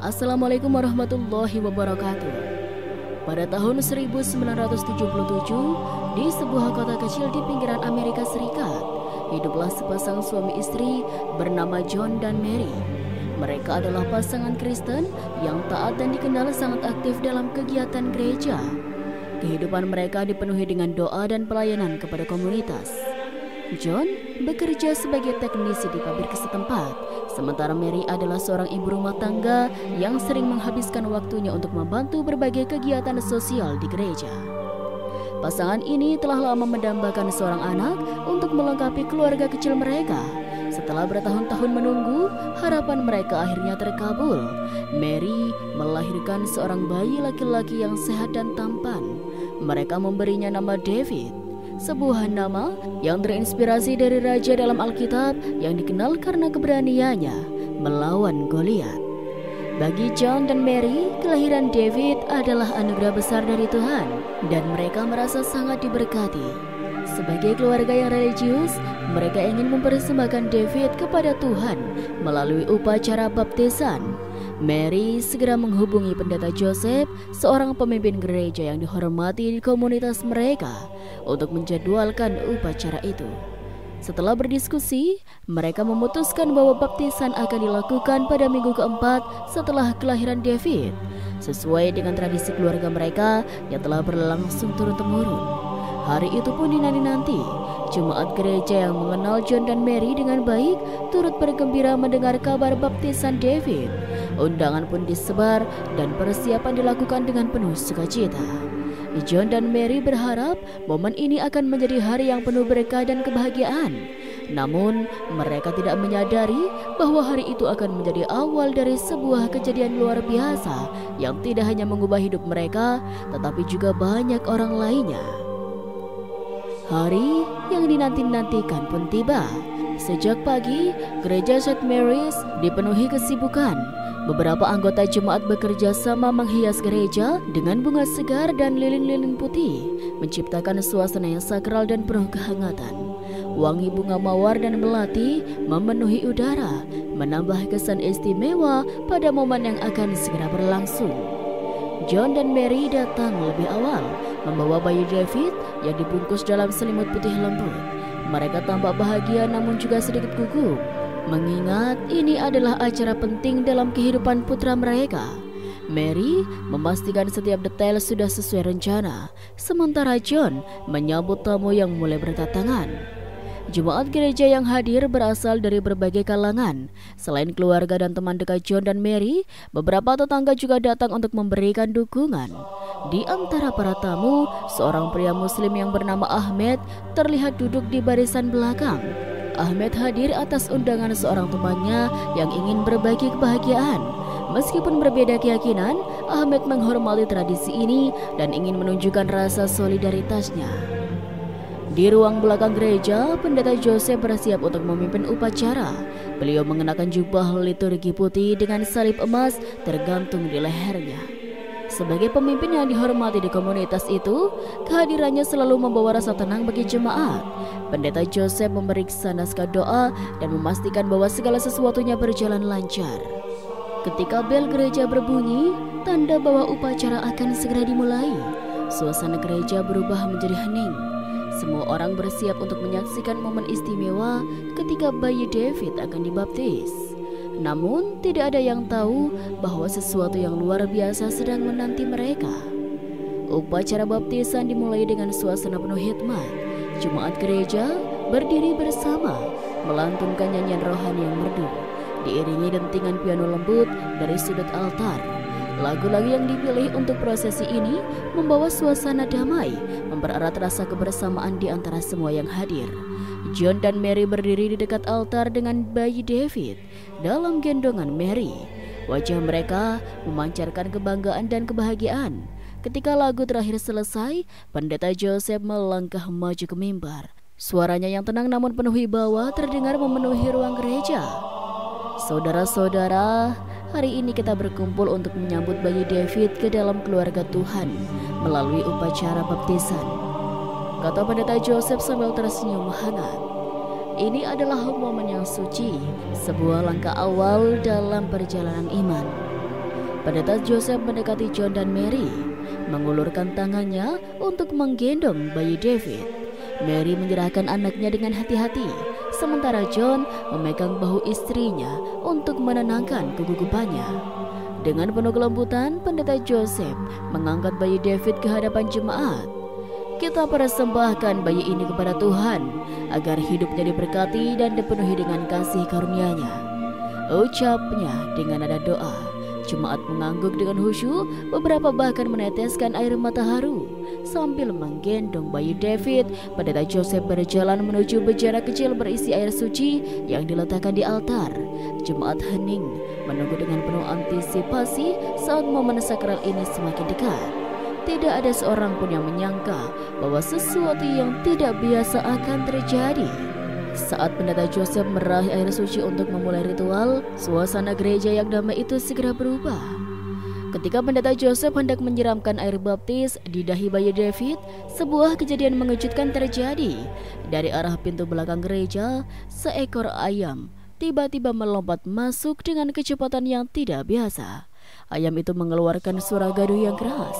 Assalamualaikum warahmatullahi wabarakatuh. Pada tahun 1977, di sebuah kota kecil di pinggiran Amerika Serikat, hiduplah sepasang suami istri bernama John dan Mary. Mereka adalah pasangan Kristen yang taat dan dikenal sangat aktif dalam kegiatan gereja. Kehidupan mereka dipenuhi dengan doa dan pelayanan kepada komunitas. John bekerja sebagai teknisi di pabrik setempat, sementara Mary adalah seorang ibu rumah tangga yang sering menghabiskan waktunya untuk membantu berbagai kegiatan sosial di gereja. Pasangan ini telah lama mendambakan seorang anak untuk melengkapi keluarga kecil mereka. Setelah bertahun-tahun menunggu, harapan mereka akhirnya terkabul. Mary melahirkan seorang bayi laki-laki yang sehat dan tampan. Mereka memberinya nama David, sebuah nama yang terinspirasi dari raja dalam Alkitab yang dikenal karena keberaniannya melawan Goliat. Bagi John dan Mary, kelahiran David adalah anugerah besar dari Tuhan dan mereka merasa sangat diberkati. Sebagai keluarga yang religius, mereka ingin mempersembahkan David kepada Tuhan melalui upacara baptisan. Mary segera menghubungi pendeta Joseph, seorang pemimpin gereja yang dihormati di komunitas mereka, untuk menjadwalkan upacara itu. Setelah berdiskusi, mereka memutuskan bahwa baptisan akan dilakukan pada minggu keempat setelah kelahiran David, sesuai dengan tradisi keluarga mereka yang telah berlangsung turun-temurun. Hari itu pun dinanti-nanti. Jemaat gereja yang mengenal John dan Mary dengan baik turut bergembira mendengar kabar baptisan David. Undangan pun disebar dan persiapan dilakukan dengan penuh sukacita. John dan Mary berharap momen ini akan menjadi hari yang penuh berkah dan kebahagiaan. Namun, mereka tidak menyadari bahwa hari itu akan menjadi awal dari sebuah kejadian luar biasa yang tidak hanya mengubah hidup mereka, tetapi juga banyak orang lainnya. Hari yang dinanti-nantikan pun tiba. Sejak pagi, gereja St. Mary's dipenuhi kesibukan. Beberapa anggota jemaat bekerja sama menghias gereja dengan bunga segar dan lilin-lilin putih, menciptakan suasana yang sakral dan penuh kehangatan. Wangi bunga mawar dan melati memenuhi udara, menambah kesan istimewa pada momen yang akan segera berlangsung. John dan Mary datang lebih awal, membawa bayi David yang dibungkus dalam selimut putih lembut. Mereka tampak bahagia namun juga sedikit gugup, mengingat ini adalah acara penting dalam kehidupan putra mereka. Mary memastikan setiap detail sudah sesuai rencana, sementara John menyambut tamu yang mulai berdatangan. Jemaat gereja yang hadir berasal dari berbagai kalangan. Selain keluarga dan teman dekat John dan Mary, beberapa tetangga juga datang untuk memberikan dukungan. Di antara para tamu, seorang pria muslim yang bernama Ahmed terlihat duduk di barisan belakang. Ahmed hadir atas undangan seorang temannya yang ingin berbagi kebahagiaan. Meskipun berbeda keyakinan, Ahmed menghormati tradisi ini dan ingin menunjukkan rasa solidaritasnya. Di ruang belakang gereja, pendeta Joseph bersiap untuk memimpin upacara. Beliau mengenakan jubah liturgi putih dengan salib emas tergantung di lehernya. Sebagai pemimpin yang dihormati di komunitas itu, kehadirannya selalu membawa rasa tenang bagi jemaat. Pendeta Joseph memeriksa naskah doa dan memastikan bahwa segala sesuatunya berjalan lancar. Ketika bel gereja berbunyi, tanda bahwa upacara akan segera dimulai. Suasana gereja berubah menjadi hening. Semua orang bersiap untuk menyaksikan momen istimewa ketika bayi David akan dibaptis. Namun, tidak ada yang tahu bahwa sesuatu yang luar biasa sedang menanti mereka. Upacara baptisan dimulai dengan suasana penuh hikmat. Jemaat gereja berdiri bersama, melantunkan nyanyian rohani yang merdu, diiringi dentingan piano lembut dari sudut altar. Lagu-lagu yang dipilih untuk prosesi ini membawa suasana damai, mempererat rasa kebersamaan di antara semua yang hadir. John dan Mary berdiri di dekat altar dengan bayi David dalam gendongan Mary. Wajah mereka memancarkan kebanggaan dan kebahagiaan. Ketika lagu terakhir selesai, pendeta Joseph melangkah maju ke mimbar. Suaranya yang tenang namun penuh wibawa terdengar memenuhi ruang gereja. Saudara-saudara, hari ini kita berkumpul untuk menyambut bayi David ke dalam keluarga Tuhan melalui upacara baptisan, kata pendeta Joseph sambil tersenyum hangat. Ini adalah momen yang suci, sebuah langkah awal dalam perjalanan iman. Pendeta Joseph mendekati John dan Mary, mengulurkan tangannya untuk menggendong bayi David. Mary menyerahkan anaknya dengan hati-hati, sementara John memegang bahu istrinya untuk menenangkan kegugupannya. Dengan penuh kelembutan, Pendeta Joseph mengangkat bayi David ke hadapan jemaat. Kita persembahkan bayi ini kepada Tuhan agar hidupnya diberkati dan dipenuhi dengan kasih karunia-Nya, ucapnya dengan nada doa. Jemaat mengangguk dengan khusyuk, beberapa bahkan meneteskan air mata haru. Sambil menggendong bayi David, Pendeta Joseph berjalan menuju bejana kecil berisi air suci yang diletakkan di altar. Jemaat hening, menunggu dengan penuh antisipasi saat momen sakral ini semakin dekat. Tidak ada seorang pun yang menyangka bahwa sesuatu yang tidak biasa akan terjadi. Saat Pendeta Joseph meraih air suci untuk memulai ritual, suasana gereja yang damai itu segera berubah. Ketika Pendeta Joseph hendak menyiramkan air baptis di dahi bayi David, sebuah kejadian mengejutkan terjadi. Dari arah pintu belakang gereja, seekor ayam tiba-tiba melompat masuk dengan kecepatan yang tidak biasa. Ayam itu mengeluarkan suara gaduh yang keras,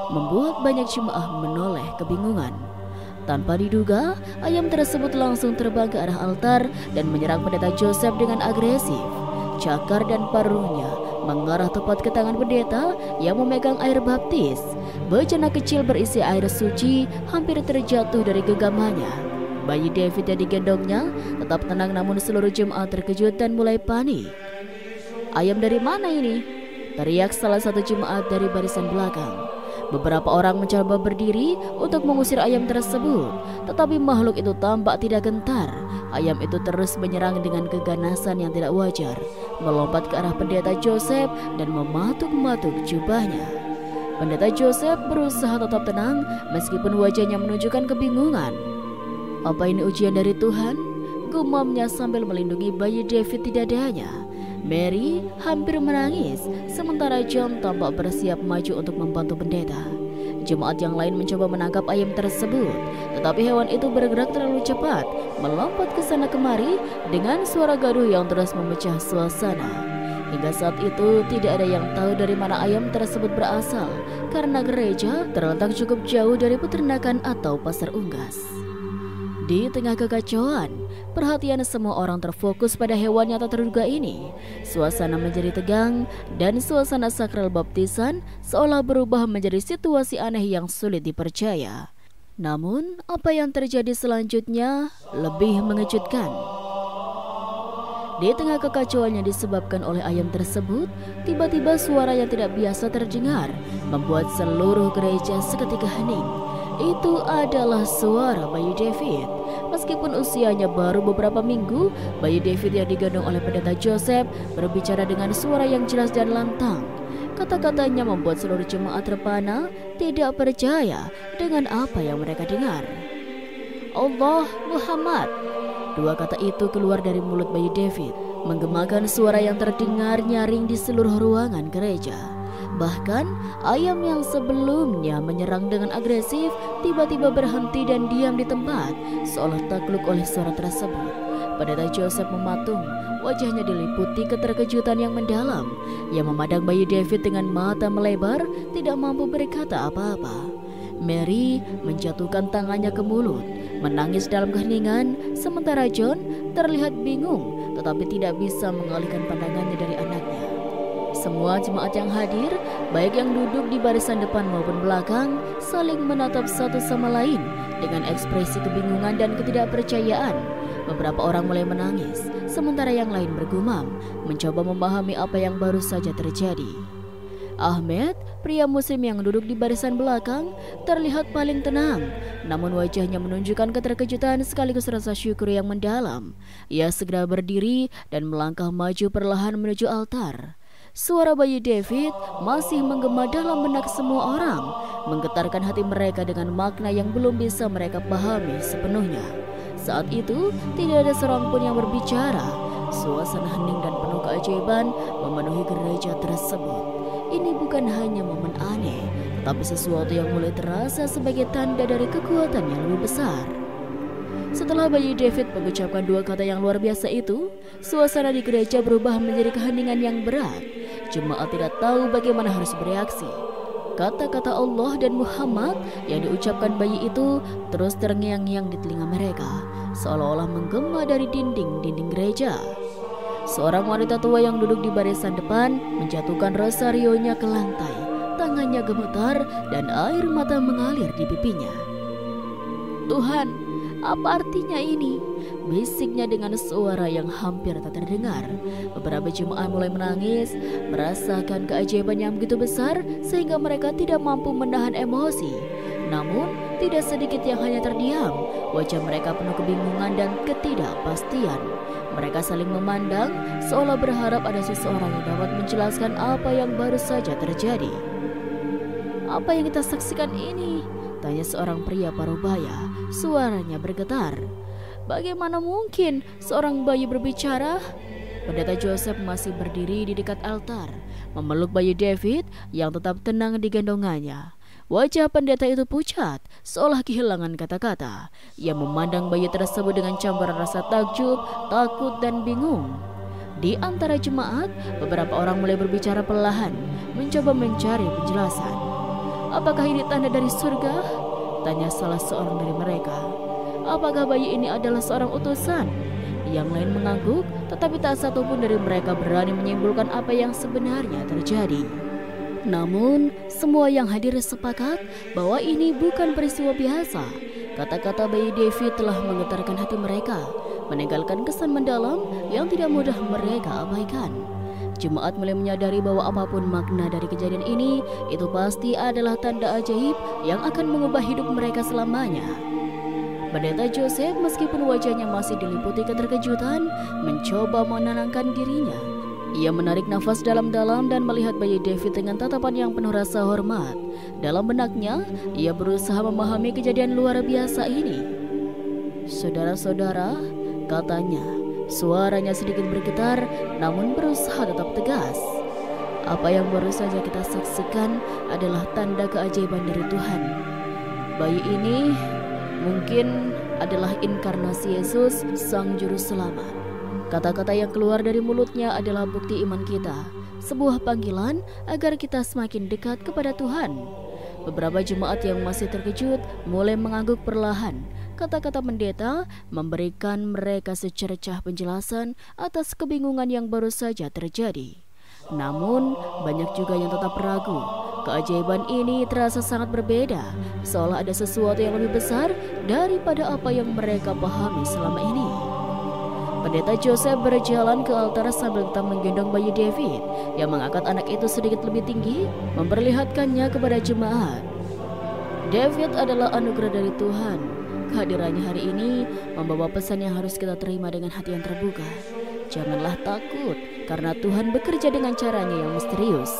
membuat banyak jemaah menoleh kebingungan. Tanpa diduga, ayam tersebut langsung terbang ke arah altar dan menyerang Pendeta Joseph dengan agresif. Cakar dan paruhnya mengarah tepat ke tangan pendeta yang memegang air baptis. Bejana kecil berisi air suci hampir terjatuh dari genggamannya. Bayi David yang digendongnya tetap tenang, namun seluruh jemaat terkejut dan mulai panik. "Ayam dari mana ini?" teriak salah satu jemaat dari barisan belakang. Beberapa orang mencoba berdiri untuk mengusir ayam tersebut, tetapi makhluk itu tampak tidak gentar. Ayam itu terus menyerang dengan keganasan yang tidak wajar, melompat ke arah Pendeta Joseph dan mematuk-matuk jubahnya. Pendeta Joseph berusaha tetap tenang meskipun wajahnya menunjukkan kebingungan. "Apa ini ujian dari Tuhan?" gumamnya sambil melindungi bayi David di dadanya. Mary hampir menangis, sementara John tampak bersiap maju untuk membantu pendeta. Jemaat yang lain mencoba menangkap ayam tersebut, tetapi hewan itu bergerak terlalu cepat, melompat ke sana kemari dengan suara gaduh yang terus memecah suasana. Hingga saat itu tidak ada yang tahu dari mana ayam tersebut berasal, karena gereja terletak cukup jauh dari peternakan atau pasar unggas. Di tengah kekacauan, perhatian semua orang terfokus pada hewan yang tak terduga ini. Suasana menjadi tegang dan suasana sakral baptisan seolah berubah menjadi situasi aneh yang sulit dipercaya. Namun, apa yang terjadi selanjutnya lebih mengejutkan. Di tengah kekacauan yang disebabkan oleh ayam tersebut, tiba-tiba suara yang tidak biasa terdengar, membuat seluruh gereja seketika hening. Itu adalah suara bayi David. Meskipun usianya baru beberapa minggu, bayi David yang digendong oleh Pendeta Joseph berbicara dengan suara yang jelas dan lantang. Kata-katanya membuat seluruh jemaat terpana, tidak percaya dengan apa yang mereka dengar. "Allah, Muhammad." Dua kata itu keluar dari mulut bayi David, menggemakan suara yang terdengar nyaring di seluruh ruangan gereja. Bahkan ayam yang sebelumnya menyerang dengan agresif tiba-tiba berhenti dan diam di tempat, seolah takluk oleh suara tersebut. Pendeta Joseph mematung, wajahnya diliputi keterkejutan yang mendalam. Ia memandang bayi David dengan mata melebar, tidak mampu berkata apa-apa. Mary menjatuhkan tangannya ke mulut, menangis dalam keheningan, sementara John terlihat bingung tetapi tidak bisa mengalihkan pandangannya dari anaknya. Semua jemaat yang hadir, baik yang duduk di barisan depan maupun belakang, saling menatap satu sama lain dengan ekspresi kebingungan dan ketidakpercayaan. Beberapa orang mulai menangis, sementara yang lain bergumam, mencoba memahami apa yang baru saja terjadi. Ahmed, pria muslim yang duduk di barisan belakang, terlihat paling tenang, namun wajahnya menunjukkan keterkejutan sekaligus rasa syukur yang mendalam. Ia segera berdiri dan melangkah maju perlahan menuju altar. Suara bayi David masih menggema dalam benak semua orang, menggetarkan hati mereka dengan makna yang belum bisa mereka pahami sepenuhnya. Saat itu, tidak ada seorang pun yang berbicara. Suasana hening dan penuh keajaiban memenuhi gereja tersebut. Ini bukan hanya momen aneh, tetapi sesuatu yang mulai terasa sebagai tanda dari kekuatan yang lebih besar. Setelah bayi David mengucapkan dua kata yang luar biasa itu, suasana di gereja berubah menjadi keheningan yang berat. Jemaat tidak tahu bagaimana harus bereaksi. Kata-kata Allah dan Muhammad yang diucapkan bayi itu terus terngiang-ngiang di telinga mereka, seolah-olah menggema dari dinding-dinding gereja. Seorang wanita tua yang duduk di barisan depan menjatuhkan rosarionya ke lantai. Tangannya gemetar dan air mata mengalir di pipinya. "Tuhan, apa artinya ini?" bisiknya dengan suara yang hampir tak terdengar. Beberapa jemaah mulai menangis, merasakan keajaiban yang begitu besar sehingga mereka tidak mampu menahan emosi. Namun, tidak sedikit yang hanya terdiam. Wajah mereka penuh kebingungan dan ketidakpastian. Mereka saling memandang seolah berharap ada seseorang yang dapat menjelaskan apa yang baru saja terjadi. "Apa yang kita saksikan ini?" tanya seorang pria parubaya. Suaranya bergetar. "Bagaimana mungkin seorang bayi berbicara?" Pendeta Joseph masih berdiri di dekat altar, memeluk bayi David yang tetap tenang di gendongannya. Wajah pendeta itu pucat, seolah kehilangan kata-kata. Ia memandang bayi tersebut dengan campuran rasa takjub, takut, dan bingung. Di antara jemaat, beberapa orang mulai berbicara perlahan, mencoba mencari penjelasan. "Apakah ini tanda dari surga?" tanya salah seorang dari mereka. "Apakah bayi ini adalah seorang utusan?" Yang lain mengangguk, tetapi tak satu pun dari mereka berani menyimpulkan apa yang sebenarnya terjadi. Namun, semua yang hadir sepakat bahwa ini bukan peristiwa biasa. Kata-kata bayi David telah menggetarkan hati mereka, meninggalkan kesan mendalam yang tidak mudah mereka abaikan. Jemaat mulai menyadari bahwa apapun makna dari kejadian ini, itu pasti adalah tanda ajaib yang akan mengubah hidup mereka selamanya. Pendeta Joseph, meskipun wajahnya masih diliputi keterkejutan, mencoba menenangkan dirinya. Ia menarik nafas dalam-dalam dan melihat bayi David dengan tatapan yang penuh rasa hormat. Dalam benaknya, ia berusaha memahami kejadian luar biasa ini. "Saudara-saudara," katanya, suaranya sedikit bergetar namun berusaha tetap tegas. "Apa yang baru saja kita saksikan adalah tanda keajaiban dari Tuhan. Bayi ini mungkin adalah inkarnasi Yesus, Sang Juru Selamat." Kata-kata yang keluar dari mulutnya adalah bukti iman kita, sebuah panggilan agar kita semakin dekat kepada Tuhan. Beberapa jemaat yang masih terkejut mulai mengangguk perlahan. Kata-kata pendeta memberikan mereka secercah penjelasan atas kebingungan yang baru saja terjadi. Namun, banyak juga yang tetap ragu. Keajaiban ini terasa sangat berbeda, seolah ada sesuatu yang lebih besar daripada apa yang mereka pahami selama ini. Pendeta Joseph berjalan ke altar sambil tetap menggendong bayi David yang mengangkat anak itu sedikit lebih tinggi, memperlihatkannya kepada jemaat. David adalah anugerah dari Tuhan. Kehadirannya hari ini membawa pesan yang harus kita terima dengan hati yang terbuka. Janganlah takut, karena Tuhan bekerja dengan caranya yang misterius,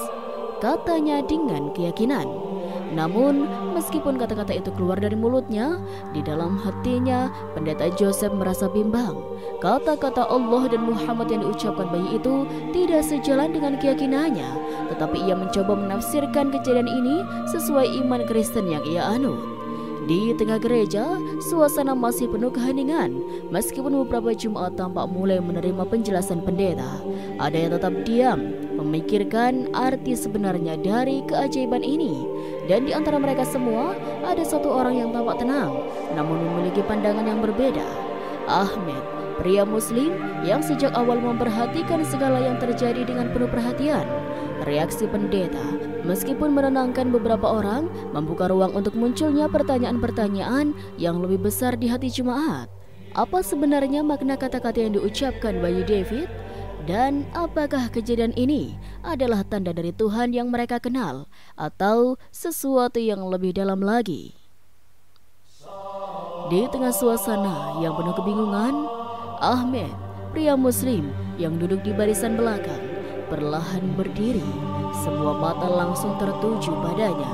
katanya dengan keyakinan. Namun, meskipun kata-kata itu keluar dari mulutnya, di dalam hatinya pendeta Joseph merasa bimbang. Kata-kata Allah dan Muhammad yang diucapkan bayi itu tidak sejalan dengan keyakinannya, tetapi ia mencoba menafsirkan kejadian ini sesuai iman Kristen yang ia anut. Di tengah gereja, suasana masih penuh keheningan. Meskipun beberapa jemaat tampak mulai menerima penjelasan pendeta, ada yang tetap diam, memikirkan arti sebenarnya dari keajaiban ini. Dan di antara mereka semua, ada satu orang yang tampak tenang, namun memiliki pandangan yang berbeda. Ahmed, pria Muslim yang sejak awal memperhatikan segala yang terjadi dengan penuh perhatian. Reaksi pendeta, meskipun menenangkan beberapa orang, membuka ruang untuk munculnya pertanyaan-pertanyaan yang lebih besar di hati jemaat. Apa sebenarnya makna kata-kata yang diucapkan bayi David? Dan apakah kejadian ini adalah tanda dari Tuhan yang mereka kenal, atau sesuatu yang lebih dalam lagi? Di tengah suasana yang penuh kebingungan, Ahmed, pria Muslim yang duduk di barisan belakang, perlahan berdiri. Semua mata langsung tertuju padanya,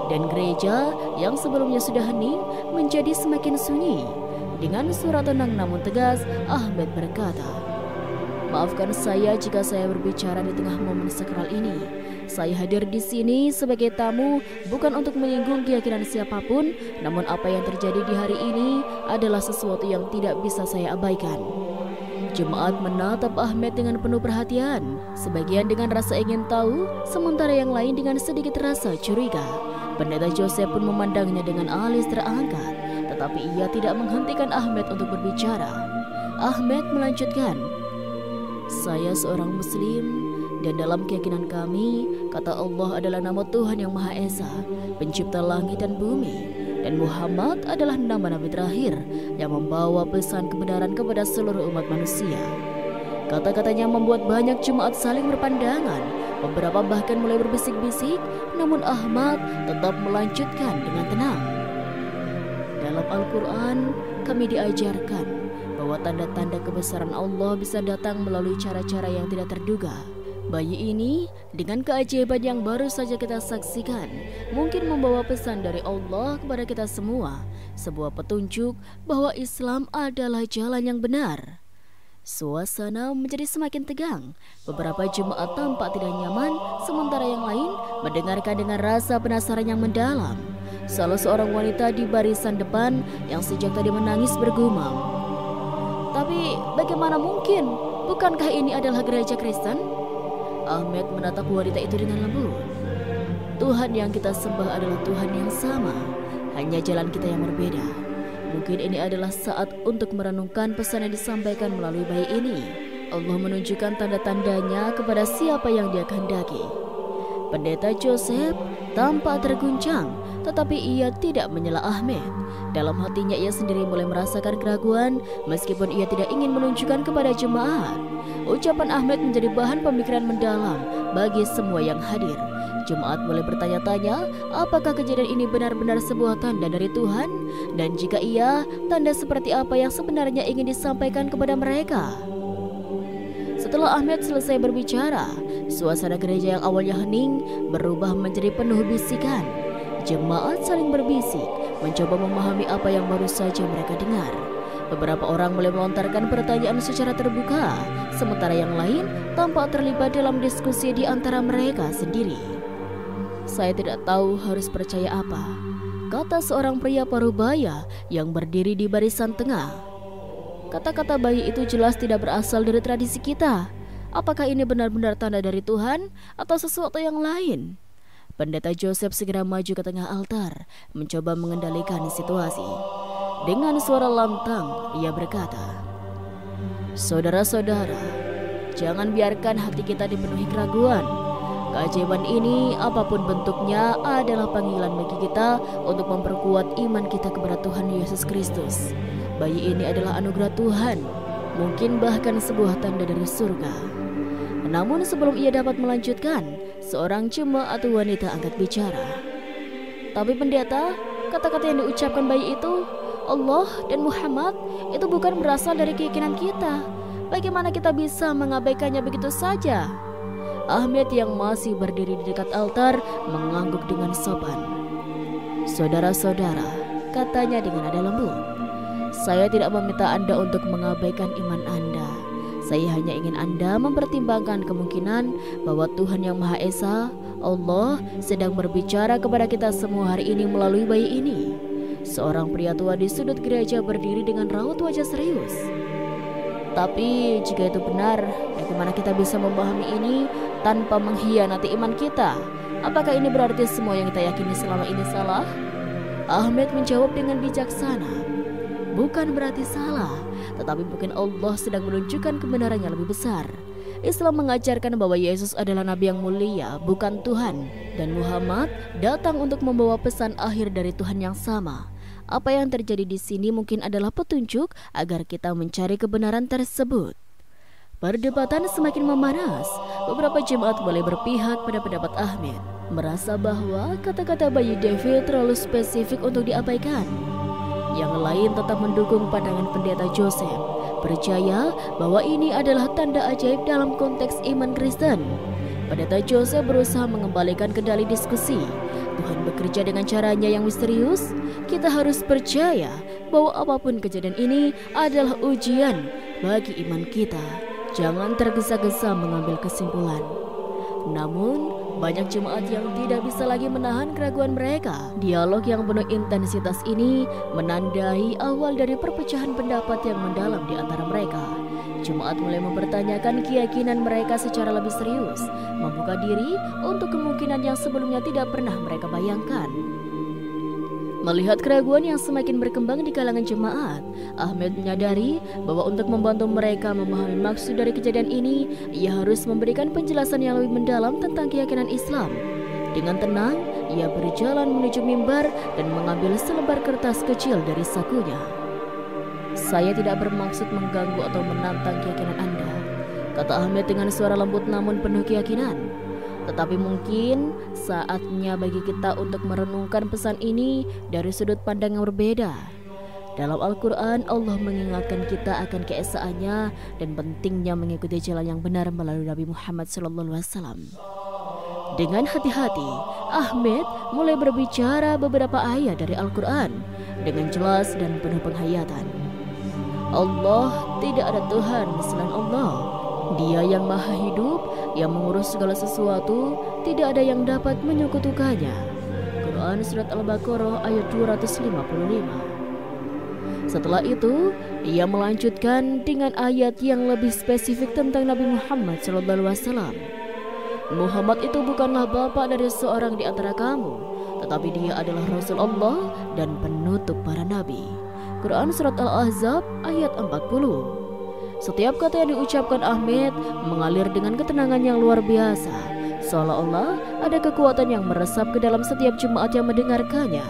dan gereja yang sebelumnya sudah hening menjadi semakin sunyi. Dengan suara tenang namun tegas, Ahmed berkata, "Maafkan saya jika saya berbicara di tengah momen sakral ini. Saya hadir di sini sebagai tamu bukan untuk menyinggung keyakinan siapapun, namun apa yang terjadi di hari ini adalah sesuatu yang tidak bisa saya abaikan. Jemaat menatap Ahmed dengan penuh perhatian, sebagian dengan rasa ingin tahu, sementara yang lain dengan sedikit rasa curiga. Pendeta Joseph pun memandangnya dengan alis terangkat, tetapi ia tidak menghentikan Ahmed untuk berbicara. Ahmed melanjutkan, "Saya seorang Muslim, dan dalam keyakinan kami, kata Allah adalah nama Tuhan yang Maha Esa, pencipta langit dan bumi. Dan Muhammad adalah nama Nabi terakhir yang membawa pesan kebenaran kepada seluruh umat manusia." Kata-katanya membuat banyak jemaat saling berpandangan. Beberapa bahkan mulai berbisik-bisik, namun Ahmad tetap melanjutkan dengan tenang. Dalam Al-Quran, kami diajarkan bahwa tanda-tanda kebesaran Allah bisa datang melalui cara-cara yang tidak terduga. Bayi ini dengan keajaiban yang baru saja kita saksikan mungkin membawa pesan dari Allah kepada kita semua, sebuah petunjuk bahwa Islam adalah jalan yang benar. Suasana menjadi semakin tegang. Beberapa jemaat tampak tidak nyaman, sementara yang lain mendengarkan dengan rasa penasaran yang mendalam. Salah seorang wanita di barisan depan yang sejak tadi menangis bergumam, "Tapi bagaimana mungkin? Bukankah ini adalah gereja Kristen?" Ahmed menatap wanita itu dengan lembut. "Tuhan yang kita sembah adalah Tuhan yang sama, hanya jalan kita yang berbeda. Mungkin ini adalah saat untuk merenungkan pesan yang disampaikan melalui bayi ini. Allah menunjukkan tanda-tandanya kepada siapa yang Dia kehendaki." Pendeta Joseph tampak terguncang, tetapi ia tidak menyela Ahmed. Dalam hatinya ia sendiri mulai merasakan keraguan, meskipun ia tidak ingin menunjukkan kepada jemaat. Ucapan Ahmed menjadi bahan pemikiran mendalam bagi semua yang hadir. Jemaat mulai bertanya-tanya, apakah kejadian ini benar-benar sebuah tanda dari Tuhan? Dan jika iya, tanda seperti apa yang sebenarnya ingin disampaikan kepada mereka? Setelah Ahmed selesai berbicara, suasana gereja yang awalnya hening berubah menjadi penuh bisikan. Jemaat saling berbisik, mencoba memahami apa yang baru saja mereka dengar. Beberapa orang mulai melontarkan pertanyaan secara terbuka, sementara yang lain tampak terlibat dalam diskusi di antara mereka sendiri. "Saya tidak tahu harus percaya apa," kata seorang pria parubaya yang berdiri di barisan tengah. "Kata-kata bayi itu jelas tidak berasal dari tradisi kita. Apakah ini benar-benar tanda dari Tuhan atau sesuatu yang lain?" Pendeta Joseph segera maju ke tengah altar, mencoba mengendalikan situasi. Dengan suara lantang, ia berkata, "Saudara-saudara, jangan biarkan hati kita dipenuhi keraguan. Keajaiban ini, apapun bentuknya, adalah panggilan bagi kita untuk memperkuat iman kita kepada Tuhan Yesus Kristus. Bayi ini adalah anugerah Tuhan, mungkin bahkan sebuah tanda dari surga." Namun sebelum ia dapat melanjutkan, seorang jemaat wanita angkat bicara. "Tapi pendeta, kata-kata yang diucapkan bayi itu, Allah dan Muhammad, itu bukan berasal dari keyakinan kita. Bagaimana kita bisa mengabaikannya begitu saja?" Ahmed yang masih berdiri di dekat altar mengangguk dengan sopan. "Saudara-saudara," katanya dengan nada lembut, "saya tidak meminta Anda untuk mengabaikan iman Anda. Saya hanya ingin Anda mempertimbangkan kemungkinan bahwa Tuhan yang Maha Esa, Allah, sedang berbicara kepada kita semua hari ini melalui bayi ini." Seorang pria tua di sudut gereja berdiri dengan raut wajah serius. "Tapi jika itu benar, bagaimana kita bisa memahami ini tanpa mengkhianati iman kita? Apakah ini berarti semua yang kita yakini selama ini salah?" Ahmed menjawab dengan bijaksana, "Bukan berarti salah, tetapi mungkin Allah sedang menunjukkan kebenaran yang lebih besar. Islam mengajarkan bahwa Yesus adalah Nabi yang mulia, bukan Tuhan, dan Muhammad datang untuk membawa pesan akhir dari Tuhan yang sama. Apa yang terjadi di sini mungkin adalah petunjuk agar kita mencari kebenaran tersebut." Perdebatan semakin memanas. Beberapa jemaat mulai berpihak pada pendapat Ahmed, merasa bahwa kata-kata bayi David terlalu spesifik untuk diabaikan. Yang lain tetap mendukung pandangan pendeta Joseph, percaya bahwa ini adalah tanda ajaib dalam konteks iman Kristen. Pendeta Joseph berusaha mengembalikan kendali diskusi. Tuhan bekerja dengan caranya yang misterius. Kita harus percaya bahwa apapun kejadian ini adalah ujian bagi iman kita. Jangan tergesa-gesa mengambil kesimpulan. Namun, banyak jemaat yang tidak bisa lagi menahan keraguan mereka. Dialog yang penuh intensitas ini menandai awal dari perpecahan pendapat yang mendalam di antara mereka. jemaat mulai mempertanyakan keyakinan mereka secara lebih serius, membuka diri untuk kemungkinan yang sebelumnya tidak pernah mereka bayangkan. Melihat keraguan yang semakin berkembang di kalangan jemaat, Ahmed menyadari bahwa untuk membantu mereka memahami maksud dari kejadian ini, ia harus memberikan penjelasan yang lebih mendalam tentang keyakinan Islam. Dengan tenang, ia berjalan menuju mimbar dan mengambil selembar kertas kecil dari sakunya. "Saya tidak bermaksud mengganggu atau menantang keyakinan Anda," kata Ahmed dengan suara lembut namun penuh keyakinan. "Tetapi mungkin saatnya bagi kita untuk merenungkan pesan ini dari sudut pandang yang berbeda. Dalam Al-Quran, Allah mengingatkan kita akan keesaannya dan pentingnya mengikuti jalan yang benar melalui Nabi Muhammad SAW." Dengan hati-hati, Ahmed mulai berbicara beberapa ayat dari Al-Quran dengan jelas dan penuh penghayatan. Allah tidak ada Tuhan selain Allah. Dia yang maha hidup, yang mengurus segala sesuatu, tidak ada yang dapat menyekutukannya. Quran Surat Al-Baqarah ayat 255. Setelah itu, ia melanjutkan dengan ayat yang lebih spesifik tentang Nabi Muhammad SAW. "Muhammad itu bukanlah bapa dari seorang di antara kamu, tetapi dia adalah Rasul Allah dan penutup para nabi." Quran Surat Al-Ahzab ayat 40. Setiap kata yang diucapkan Ahmed mengalir dengan ketenangan yang luar biasa, seolah-olah ada kekuatan yang meresap ke dalam setiap jemaat yang mendengarkannya.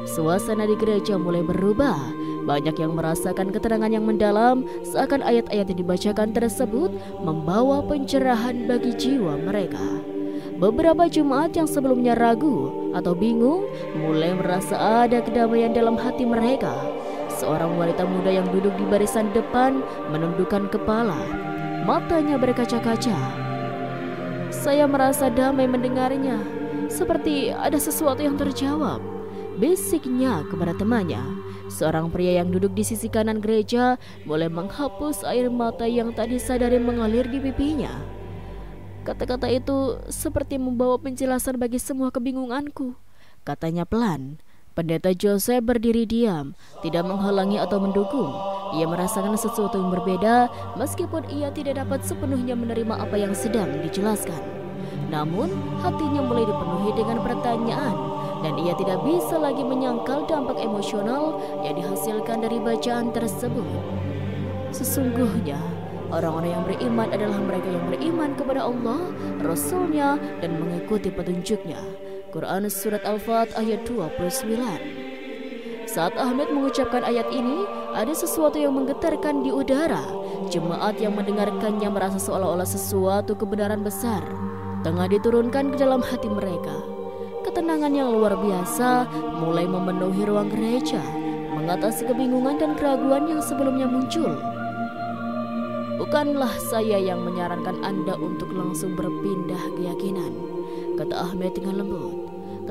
Suasana di gereja mulai berubah. Banyak yang merasakan ketenangan yang mendalam, seakan ayat-ayat yang dibacakan tersebut membawa pencerahan bagi jiwa mereka. Beberapa jemaat yang sebelumnya ragu atau bingung mulai merasa ada kedamaian dalam hati mereka. Seorang wanita muda yang duduk di barisan depan menundukkan kepala, matanya berkaca-kaca. "Saya merasa damai mendengarnya, seperti ada sesuatu yang terjawab," bisiknya kepada temannya. Seorang pria yang duduk di sisi kanan gereja mulai menghapus air mata yang tak disadari mengalir di pipinya. "Kata-kata itu seperti membawa penjelasan bagi semua kebingunganku," katanya pelan. Pendeta Joseph berdiri diam, tidak menghalangi atau mendukung. Ia merasakan sesuatu yang berbeda meskipun ia tidak dapat sepenuhnya menerima apa yang sedang dijelaskan. Namun hatinya mulai dipenuhi dengan pertanyaan dan ia tidak bisa lagi menyangkal dampak emosional yang dihasilkan dari bacaan tersebut. Sesungguhnya orang-orang yang beriman adalah mereka yang beriman kepada Allah, Rasul-Nya dan mengikuti petunjuknya. Quran Surat Al-Fat ayat 29. Saat Ahmed mengucapkan ayat ini, ada sesuatu yang menggetarkan di udara. Jemaat yang mendengarkannya merasa seolah-olah sesuatu kebenaran besar tengah diturunkan ke dalam hati mereka. Ketenangan yang luar biasa mulai memenuhi ruang gereja, mengatasi kebingungan dan keraguan yang sebelumnya muncul. "Bukanlah saya yang menyarankan Anda untuk langsung berpindah keyakinan," kata Ahmed dengan lembut.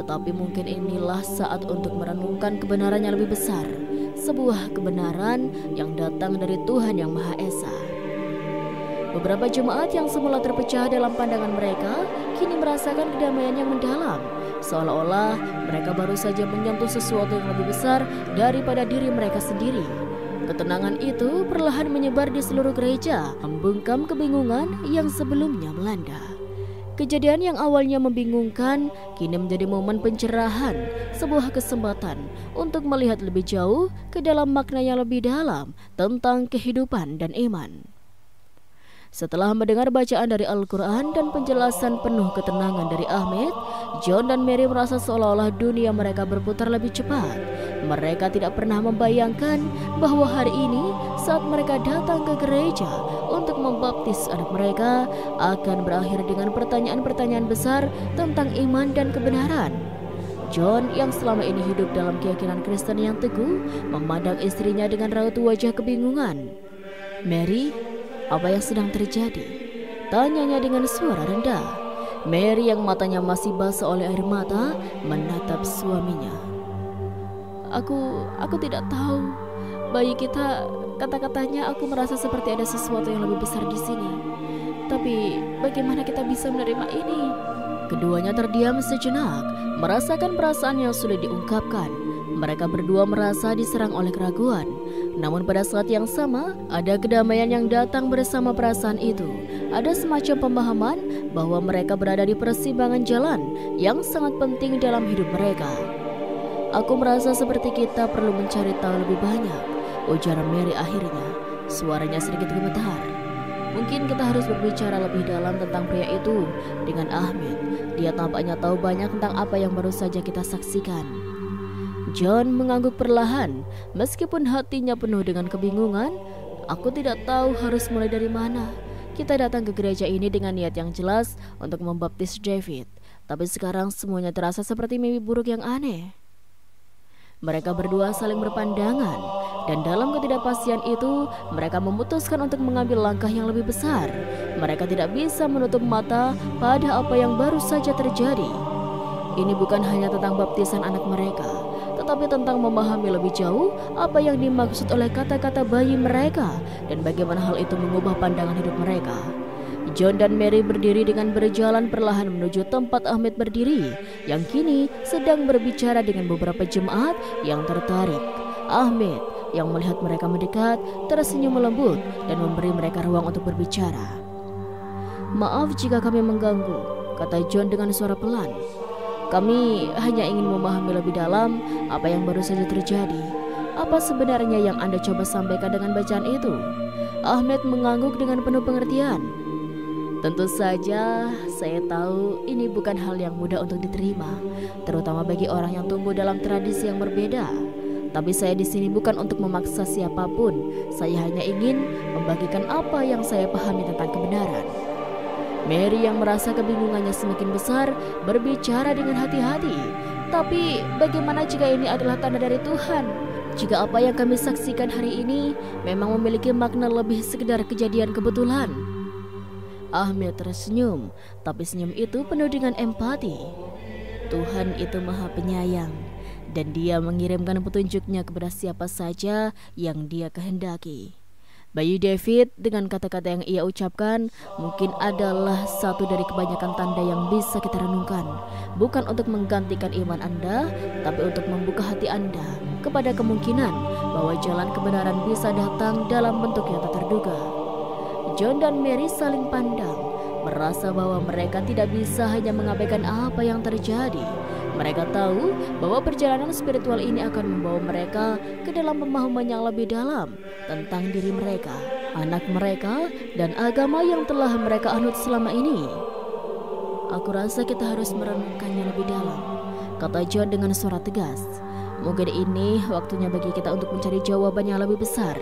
"Tetapi mungkin inilah saat untuk merenungkan kebenaran yang lebih besar, sebuah kebenaran yang datang dari Tuhan yang Maha Esa." Beberapa jemaat yang semula terpecah dalam pandangan mereka kini merasakan kedamaian yang mendalam, seolah-olah mereka baru saja menyentuh sesuatu yang lebih besar daripada diri mereka sendiri. Ketenangan itu perlahan menyebar di seluruh gereja, membungkam kebingungan yang sebelumnya melanda. Kejadian yang awalnya membingungkan kini menjadi momen pencerahan, sebuah kesempatan untuk melihat lebih jauh ke dalam makna yang lebih dalam tentang kehidupan dan iman. Setelah mendengar bacaan dari Al-Quran dan penjelasan penuh ketenangan dari Ahmed, John dan Mary merasa seolah-olah dunia mereka berputar lebih cepat. Mereka tidak pernah membayangkan bahwa hari ini saat mereka datang ke gereja untuk membaptis anak mereka akan berakhir dengan pertanyaan-pertanyaan besar tentang iman dan kebenaran. John yang selama ini hidup dalam keyakinan Kristen yang teguh memandang istrinya dengan raut wajah kebingungan. "Mary, apa yang sedang terjadi?" tanyanya dengan suara rendah. Mary yang matanya masih basah oleh air mata menatap suaminya. Aku tidak tahu. Bayi kita, kata-katanya aku merasa seperti ada sesuatu yang lebih besar di sini. Tapi bagaimana kita bisa menerima ini?" Keduanya terdiam sejenak, merasakan perasaan yang sulit diungkapkan. Mereka berdua merasa diserang oleh keraguan. Namun pada saat yang sama, ada kedamaian yang datang bersama perasaan itu. Ada semacam pemahaman bahwa mereka berada di persimpangan jalan yang sangat penting dalam hidup mereka. Aku merasa seperti kita perlu mencari tahu lebih banyak, ujar Mary akhirnya. Suaranya sedikit gemetar. Mungkin kita harus berbicara lebih dalam tentang pria itu dengan Ahmed. Dia tampaknya tahu banyak tentang apa yang baru saja kita saksikan. John mengangguk perlahan, meskipun hatinya penuh dengan kebingungan. Aku tidak tahu harus mulai dari mana. Kita datang ke gereja ini dengan niat yang jelas untuk membaptis David, tapi sekarang semuanya terasa seperti mimpi buruk yang aneh. Mereka berdua saling berpandangan, dan dalam ketidakpastian itu, mereka memutuskan untuk mengambil langkah yang lebih besar. Mereka tidak bisa menutup mata pada apa yang baru saja terjadi. Ini bukan hanya tentang baptisan anak mereka, tetapi tentang memahami lebih jauh apa yang dimaksud oleh kata-kata bayi mereka dan bagaimana hal itu mengubah pandangan hidup mereka. John dan Mary berdiri dengan berjalan perlahan menuju tempat Ahmed berdiri, yang kini sedang berbicara dengan beberapa jemaat yang tertarik. Ahmed yang melihat mereka mendekat tersenyum lembut dan memberi mereka ruang untuk berbicara. "Maaf jika kami mengganggu," kata John dengan suara pelan. "Kami hanya ingin memahami lebih dalam apa yang baru saja terjadi. Apa sebenarnya yang Anda coba sampaikan dengan bacaan itu?" Ahmed mengangguk dengan penuh pengertian. "Tentu saja, saya tahu ini bukan hal yang mudah untuk diterima, terutama bagi orang yang tumbuh dalam tradisi yang berbeda. Tapi saya di sini bukan untuk memaksa siapapun. Saya hanya ingin membagikan apa yang saya pahami tentang kebenaran." Mary yang merasa kebingungannya semakin besar berbicara dengan hati-hati. "Tapi bagaimana jika ini adalah tanda dari Tuhan? Jika apa yang kami saksikan hari ini memang memiliki makna lebih sekedar kejadian kebetulan?" Ahmed tersenyum, tapi senyum itu penuh dengan empati. "Tuhan itu Maha Penyayang, dan Dia mengirimkan petunjuknya kepada siapa saja yang Dia kehendaki. Bayi David dengan kata-kata yang ia ucapkan mungkin adalah satu dari kebanyakan tanda yang bisa kita renungkan. Bukan untuk menggantikan iman Anda, tapi untuk membuka hati Anda kepada kemungkinan bahwa jalan kebenaran bisa datang dalam bentuk yang tak terduga." John dan Mary saling pandang, merasa bahwa mereka tidak bisa hanya mengabaikan apa yang terjadi. Mereka tahu bahwa perjalanan spiritual ini akan membawa mereka ke dalam pemahaman yang lebih dalam tentang diri mereka, anak mereka, dan agama yang telah mereka anut selama ini. "Aku rasa kita harus merenungkannya lebih dalam," kata John dengan suara tegas. "Mungkin ini waktunya bagi kita untuk mencari jawaban yang lebih besar."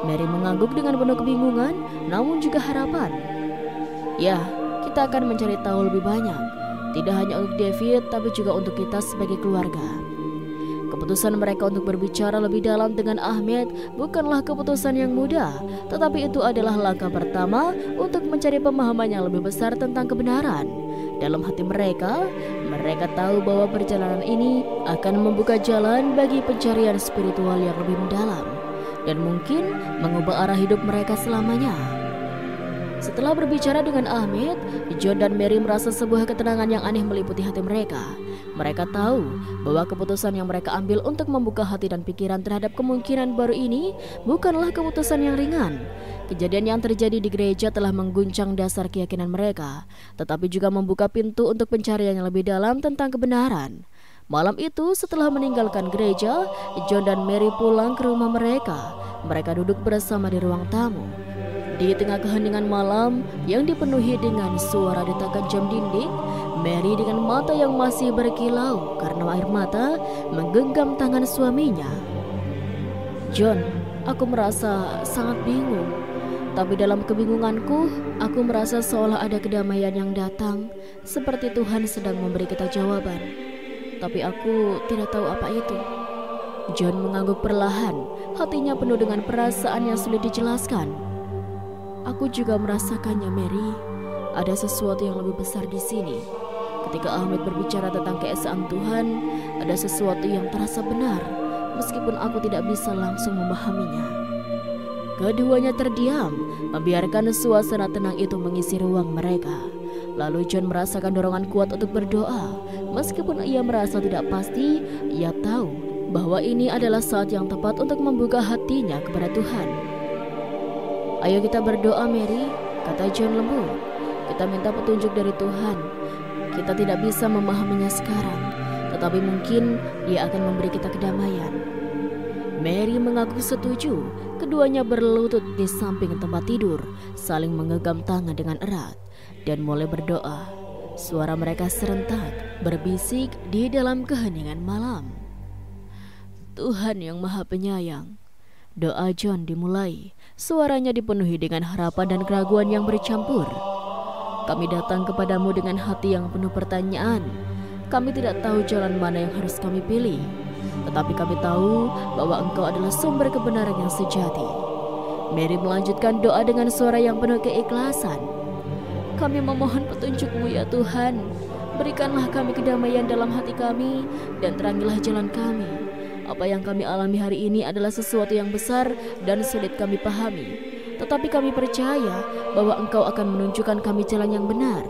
Mary mengangguk dengan penuh kebingungan, namun juga harapan. "Ya, kita akan mencari tahu lebih banyak. Tidak hanya untuk David, tapi juga untuk kita sebagai keluarga." Keputusan mereka untuk berbicara lebih dalam dengan Ahmed bukanlah keputusan yang mudah, tetapi itu adalah langkah pertama untuk mencari pemahaman yang lebih besar tentang kebenaran. Dalam hati mereka, mereka tahu bahwa perjalanan ini akan membuka jalan bagi pencarian spiritual yang lebih mendalam dan mungkin mengubah arah hidup mereka selamanya. Setelah berbicara dengan Ahmed, John dan Mary merasa sebuah ketenangan yang aneh meliputi hati mereka. Mereka tahu bahwa keputusan yang mereka ambil untuk membuka hati dan pikiran terhadap kemungkinan baru ini bukanlah keputusan yang ringan. Kejadian yang terjadi di gereja telah mengguncang dasar keyakinan mereka, tetapi juga membuka pintu untuk pencarian yang lebih dalam tentang kebenaran. Malam itu setelah meninggalkan gereja, John dan Mary pulang ke rumah mereka. Mereka duduk bersama di ruang tamu. Di tengah keheningan malam yang dipenuhi dengan suara detakan jam dinding, Mary dengan mata yang masih berkilau karena air mata menggenggam tangan suaminya. "John, aku merasa sangat bingung. Tapi dalam kebingunganku, aku merasa seolah ada kedamaian yang datang, seperti Tuhan sedang memberi kita jawaban. Tapi aku tidak tahu apa itu." John mengangguk perlahan, hatinya penuh dengan perasaan yang sulit dijelaskan. "Aku juga merasakannya, Mary. Ada sesuatu yang lebih besar di sini. Ketika Ahmed berbicara tentang keesaan Tuhan, ada sesuatu yang terasa benar, meskipun aku tidak bisa langsung memahaminya." Keduanya terdiam, membiarkan suasana tenang itu mengisi ruang mereka. Lalu John merasakan dorongan kuat untuk berdoa. Meskipun ia merasa tidak pasti, ia tahu bahwa ini adalah saat yang tepat untuk membuka hatinya kepada Tuhan. "Ayo kita berdoa, Mary," kata John lembut. "Kita minta petunjuk dari Tuhan. Kita tidak bisa memahaminya sekarang, tetapi mungkin Dia akan memberi kita kedamaian." Mary mengaku setuju. Keduanya berlutut di samping tempat tidur, saling menggenggam tangan dengan erat dan mulai berdoa. Suara mereka serentak berbisik di dalam keheningan malam. "Tuhan yang Maha Penyayang," doa John dimulai. Suaranya dipenuhi dengan harapan dan keraguan yang bercampur. "Kami datang kepadamu dengan hati yang penuh pertanyaan. Kami tidak tahu jalan mana yang harus kami pilih, tetapi kami tahu bahwa Engkau adalah sumber kebenaran yang sejati." Mary melanjutkan doa dengan suara yang penuh keikhlasan. "Kami memohon petunjuk-Mu ya Tuhan. Berikanlah kami kedamaian dalam hati kami dan terangilah jalan kami. Apa yang kami alami hari ini adalah sesuatu yang besar dan sulit kami pahami, tetapi kami percaya bahwa Engkau akan menunjukkan kami jalan yang benar."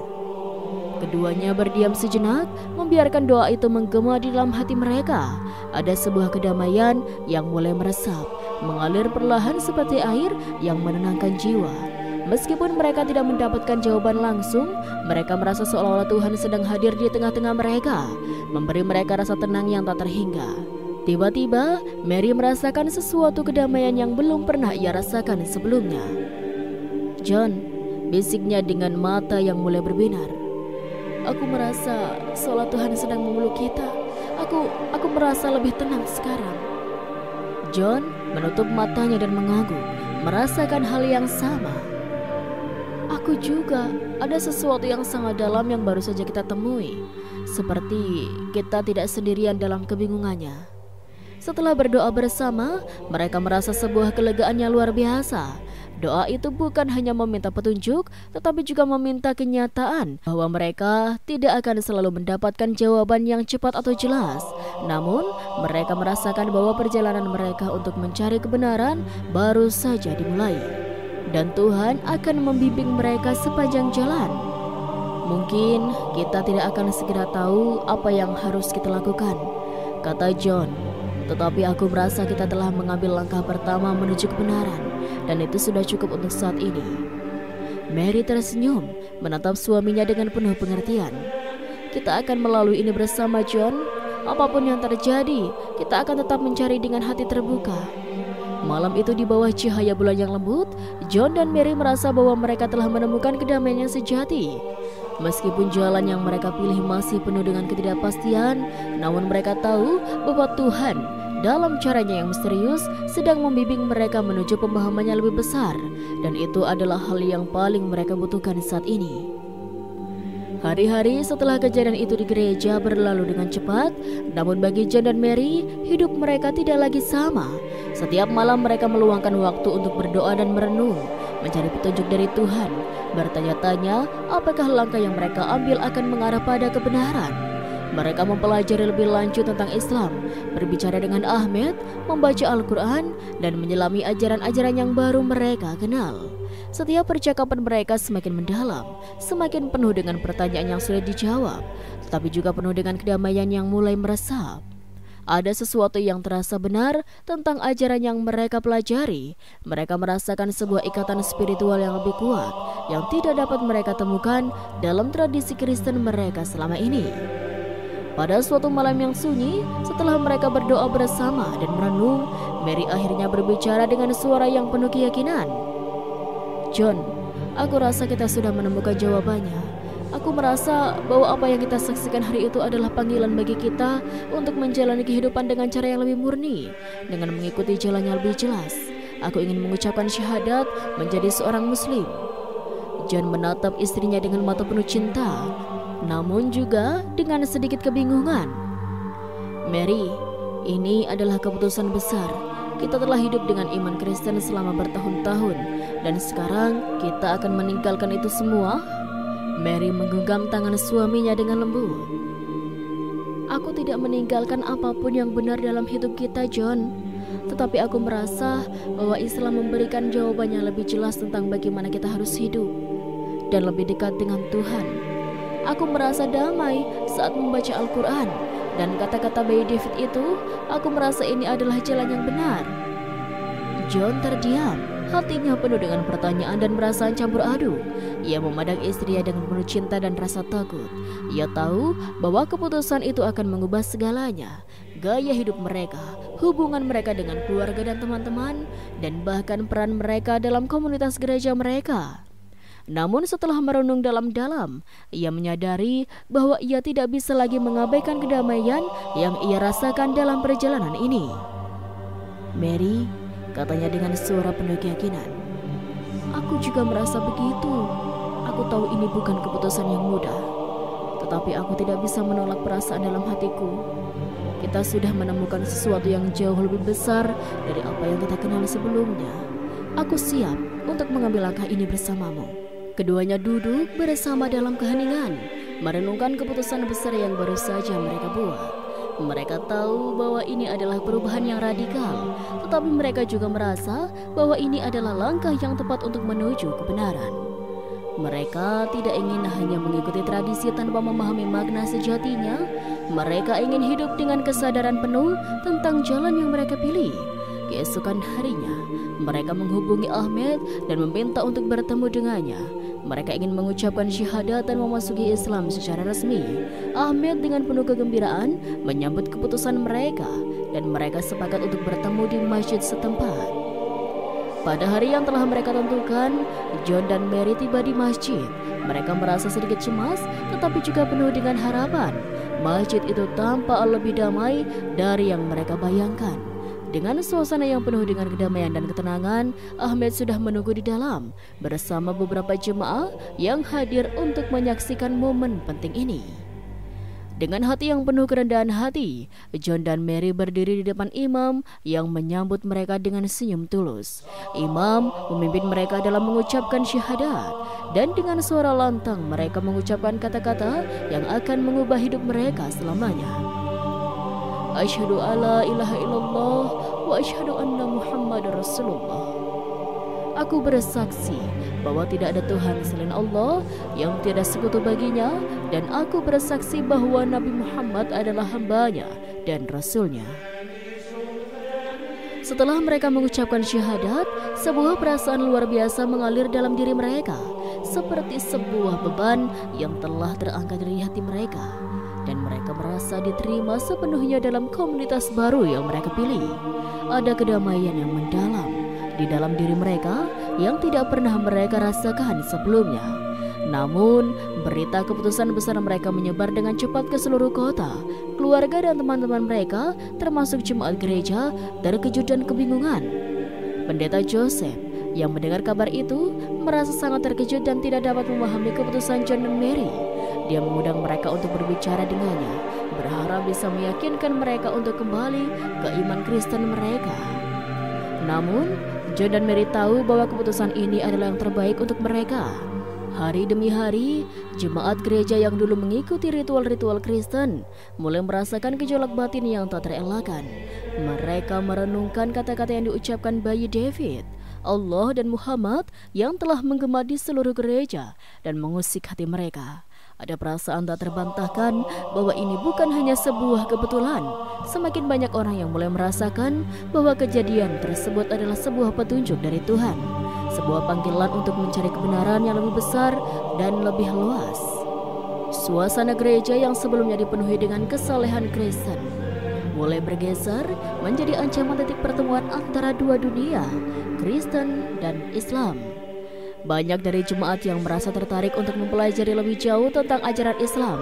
Keduanya berdiam sejenak, membiarkan doa itu menggema di dalam hati mereka. Ada sebuah kedamaian yang mulai meresap, mengalir perlahan seperti air yang menenangkan jiwa. Meskipun mereka tidak mendapatkan jawaban langsung, mereka merasa seolah-olah Tuhan sedang hadir di tengah-tengah mereka, memberi mereka rasa tenang yang tak terhingga. Tiba-tiba, Mary merasakan sesuatu kedamaian yang belum pernah ia rasakan sebelumnya. "John," bisiknya dengan mata yang mulai berbinar, "aku merasa seolah Tuhan sedang memeluk kita. Aku merasa lebih tenang sekarang." John menutup matanya dan mengangguk, merasakan hal yang sama. "Aku juga, ada sesuatu yang sangat dalam yang baru saja kita temui. Seperti kita tidak sendirian dalam kebingungannya." Setelah berdoa bersama, mereka merasa sebuah kelegaan yang luar biasa. Doa itu bukan hanya meminta petunjuk, tetapi juga meminta kenyataan bahwa mereka tidak akan selalu mendapatkan jawaban yang cepat atau jelas. Namun, mereka merasakan bahwa perjalanan mereka untuk mencari kebenaran baru saja dimulai, dan Tuhan akan membimbing mereka sepanjang jalan. "Mungkin kita tidak akan segera tahu apa yang harus kita lakukan," kata John, "tetapi aku merasa kita telah mengambil langkah pertama menuju kebenaran, dan itu sudah cukup untuk saat ini." Mary tersenyum, menatap suaminya dengan penuh pengertian. "Kita akan melalui ini bersama, John. Apapun yang terjadi, kita akan tetap mencari dengan hati terbuka." Malam itu di bawah cahaya bulan yang lembut, John dan Mary merasa bahwa mereka telah menemukan kedamaian yang sejati. Meskipun jalan yang mereka pilih masih penuh dengan ketidakpastian, namun mereka tahu bahwa Tuhan dalam caranya yang misterius sedang membimbing mereka menuju pemahaman yang lebih besar, dan itu adalah hal yang paling mereka butuhkan saat ini. Hari-hari setelah kejadian itu di gereja berlalu dengan cepat, namun bagi John dan Mary, hidup mereka tidak lagi sama. Setiap malam mereka meluangkan waktu untuk berdoa dan merenung, mencari petunjuk dari Tuhan, bertanya-tanya apakah langkah yang mereka ambil akan mengarah pada kebenaran. Mereka mempelajari lebih lanjut tentang Islam, berbicara dengan Ahmed, membaca Al-Quran, dan menyelami ajaran-ajaran yang baru mereka kenal. Setiap percakapan mereka semakin mendalam, semakin penuh dengan pertanyaan yang sulit dijawab, tetapi juga penuh dengan kedamaian yang mulai meresap. Ada sesuatu yang terasa benar tentang ajaran yang mereka pelajari. Mereka merasakan sebuah ikatan spiritual yang lebih kuat, yang tidak dapat mereka temukan dalam tradisi Kristen mereka selama ini. Pada suatu malam yang sunyi, setelah mereka berdoa bersama dan merenung, Mary akhirnya berbicara dengan suara yang penuh keyakinan. "John, aku rasa kita sudah menemukan jawabannya. Aku merasa bahwa apa yang kita saksikan hari itu adalah panggilan bagi kita untuk menjalani kehidupan dengan cara yang lebih murni, dengan mengikuti jalan yang lebih jelas. Aku ingin mengucapkan syahadat menjadi seorang Muslim." John menatap istrinya dengan mata penuh cinta, namun juga dengan sedikit kebingungan. "Mary, ini adalah keputusan besar. Kita telah hidup dengan iman Kristen selama bertahun-tahun, dan sekarang kita akan meninggalkan itu semua?" Mary menggenggam tangan suaminya dengan lembut. "Aku tidak meninggalkan apapun yang benar dalam hidup kita, John. Tetapi aku merasa bahwa Islam memberikan jawaban yang lebih jelas tentang bagaimana kita harus hidup dan lebih dekat dengan Tuhan. Aku merasa damai saat membaca Al-Quran, Dan kata-kata bayi David itu, aku merasa ini adalah jalan yang benar. John terdiam, hatinya penuh dengan pertanyaan dan perasaan campur aduk. Ia memandang istrinya dengan penuh cinta dan rasa takut. Ia tahu bahwa keputusan itu akan mengubah segalanya. Gaya hidup mereka, hubungan mereka dengan keluarga dan teman-teman, dan bahkan peran mereka dalam komunitas gereja mereka. Namun setelah merenung dalam-dalam, ia menyadari bahwa ia tidak bisa lagi mengabaikan kedamaian yang ia rasakan dalam perjalanan ini. "Mary," katanya dengan suara penuh keyakinan, "aku juga merasa begitu. Aku tahu ini bukan keputusan yang mudah, tetapi aku tidak bisa menolak perasaan dalam hatiku. Kita sudah menemukan sesuatu yang jauh lebih besar dari apa yang kita kenal sebelumnya. Aku siap untuk mengambil langkah ini bersamamu." Keduanya duduk bersama dalam keheningan, merenungkan keputusan besar yang baru saja mereka buat. Mereka tahu bahwa ini adalah perubahan yang radikal, tetapi mereka juga merasa bahwa ini adalah langkah yang tepat untuk menuju kebenaran. Mereka tidak ingin hanya mengikuti tradisi tanpa memahami makna sejatinya. Mereka ingin hidup dengan kesadaran penuh tentang jalan yang mereka pilih. Keesokan harinya, mereka menghubungi Ahmed dan meminta untuk bertemu dengannya. Mereka ingin mengucapkan syahadat dan memasuki Islam secara resmi. Ahmed dengan penuh kegembiraan menyambut keputusan mereka, dan mereka sepakat untuk bertemu di masjid setempat. Pada hari yang telah mereka tentukan, John dan Mary tiba di masjid. Mereka merasa sedikit cemas, tetapi juga penuh dengan harapan. Masjid itu tampak lebih damai dari yang mereka bayangkan. Dengan suasana yang penuh dengan kedamaian dan ketenangan, Ahmed sudah menunggu di dalam bersama beberapa jemaah yang hadir untuk menyaksikan momen penting ini. Dengan hati yang penuh kerendahan hati, John dan Mary berdiri di depan imam yang menyambut mereka dengan senyum tulus. Imam memimpin mereka dalam mengucapkan syahadat, dan dengan suara lantang mereka mengucapkan kata-kata yang akan mengubah hidup mereka selamanya. Asyhadu alla ilaha illallah wa asyhadu anna Muhammadar Rasulullah. Aku bersaksi bahwa tidak ada Tuhan selain Allah, yang tiada sekutu baginya, dan aku bersaksi bahwa Nabi Muhammad adalah hamba-Nya dan Rasul-Nya. Setelah mereka mengucapkan syahadat, sebuah perasaan luar biasa mengalir dalam diri mereka, seperti sebuah beban yang telah terangkat dari hati mereka. Dan mereka merasa diterima sepenuhnya dalam komunitas baru yang mereka pilih. Ada kedamaian yang mendalam di dalam diri mereka yang tidak pernah mereka rasakan sebelumnya. Namun, berita keputusan besar mereka menyebar dengan cepat ke seluruh kota. Keluarga dan teman-teman mereka, termasuk jemaat gereja, terkejut dan kebingungan. Pendeta Joseph yang mendengar kabar itu merasa sangat terkejut dan tidak dapat memahami keputusan John dan Mary. Dia mengundang mereka untuk berbicara dengannya, berharap bisa meyakinkan mereka untuk kembali ke iman Kristen mereka. Namun, John dan Mary tahu bahwa keputusan ini adalah yang terbaik untuk mereka. Hari demi hari, jemaat gereja yang dulu mengikuti ritual-ritual Kristen mulai merasakan gejolak batin yang tak terelakkan. Mereka merenungkan kata-kata yang diucapkan bayi David, Allah dan Muhammad yang telah menggema di seluruh gereja dan mengusik hati mereka. Ada perasaan tak terbantahkan bahwa ini bukan hanya sebuah kebetulan. Semakin banyak orang yang mulai merasakan bahwa kejadian tersebut adalah sebuah petunjuk dari Tuhan, sebuah panggilan untuk mencari kebenaran yang lebih besar dan lebih luas. Suasana gereja yang sebelumnya dipenuhi dengan kesalehan Kristen mulai bergeser menjadi ancaman titik pertemuan antara dua dunia, Kristen dan Islam. Banyak dari jemaat yang merasa tertarik untuk mempelajari lebih jauh tentang ajaran Islam.